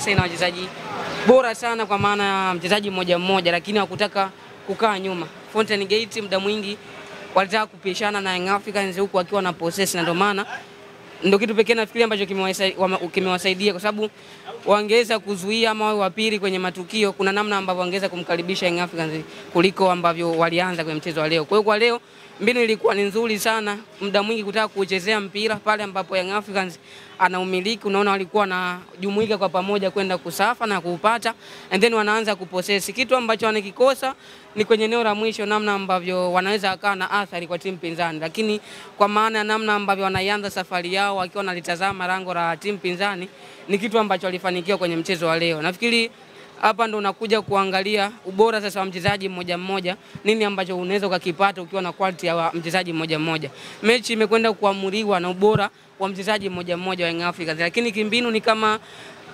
Ina wachezaji bora sana kwa maana ya mchezaji mmoja mmoja, lakini hakutaka kukaa nyuma. Fountain Gate muda mwingi walitaka kupishana na Young Africans huku akiwa na possess, na ndio maana ndio kitu pekee nafikiri ambacho kimewasaidia, kwa sababu wangeweza kuzuia ama wao wapili kwenye matukio, kuna namna ambavyo wangeweza kumkaribisha Young Africans kuliko ambavyo walianza kwenye mchezo wa leo. Kwa hiyo kwa leo mbinu ilikuwa ni nzuri sana, muda mwingi kutaka kuchezea mpira pale ambapo Young Africans ana umiliki. Unaona walikuwa na jumuika kwa pamoja kwenda kusafa na kuupata, and then wanaanza kupossess. Kitu ambacho wanakikosa ni kwenye eneo la mwisho, namna ambavyo wanaweza akawa na athari kwa timu pinzani, lakini kwa maana ya namna ambavyo wanaianza safari yao wakiwa wanalitazama lango la timu pinzani ni kitu ambacho walifanikiwa kwenye mchezo wa leo. Nafikiri hapa ndo unakuja kuangalia ubora sasa wa mchezaji mmoja mmoja, nini ambacho unaweza ukakipata ukiwa na quality ya mchezaji mmoja mmoja. Mechi imekwenda kuamuriwa na ubora wa mchezaji mmoja mmoja wa Young Africans, lakini kimbinu ni kama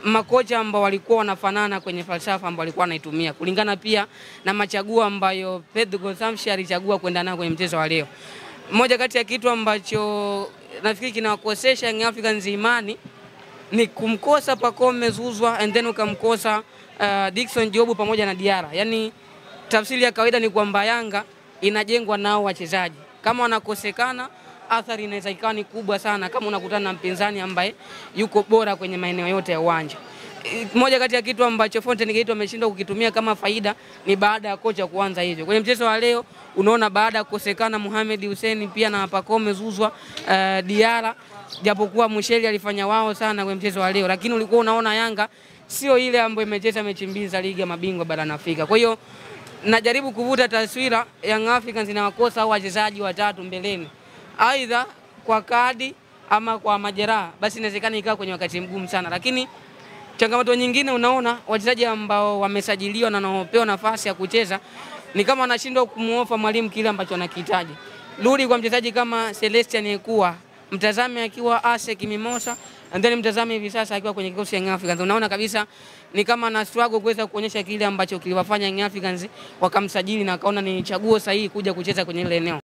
makocha ambao walikuwa wanafanana kwenye falsafa ambao walikuwa wanaitumia, kulingana pia na machaguo ambayo Pedro Goncalves alichagua kwenda nayo kwenye mchezo wa leo. Moja kati ya kitu ambacho nafikiri kinawakosesha Young Africans imani ni kumkosa Pacome Zouzoua and then ukamkosa Dickson Job pamoja na Diarra. Yaani tafsiri ya kawaida ni kwamba Yanga inajengwa nao wachezaji. Kama wanakosekana, athari inaweza ikawa ni kubwa sana kama unakutana na mpinzani ambaye yuko bora kwenye maeneo yote ya uwanja. Moja kati ya kitu ambacho Fountain Gate wameshindwa kukitumia kama faida ni baada ya kocha kuanza hivyo. Kwenye mchezo wa leo unaona baada ya kukosekana Mohamed Hussein pia na Pacome Zouzoua, Diarra, japokuwa Musheli alifanya wao sana kwenye mchezo wa leo, lakini ulikuwa unaona Yanga sio ile ambayo imecheza mechi mbili za ligi ya mabingwa barani Afrika. Kwa hiyo najaribu kuvuta taswira Young Africans inawakosa au wachezaji watatu mbeleni, aidha kwa kadi ama kwa majeraha, basi inawezekana ikawa kwenye wakati mgumu sana. Lakini changamoto nyingine unaona wachezaji ambao wamesajiliwa na wanaopewa nafasi ya kucheza ni kama wanashindwa kumuofa mwalimu kile ambacho anakihitaji. Rudi kwa mchezaji kama Celestian Ekua, mtazame akiwa ASEC Mimosa, and then mtazame hivi sasa akiwa kwenye kikosi cha Young Africans. Unaona kabisa ni kama na struggle kuweza kuonyesha kile ambacho kiliwafanya Young Africans wakamsajili na akaona ni chaguo sahihi kuja kucheza kwenye ile eneo.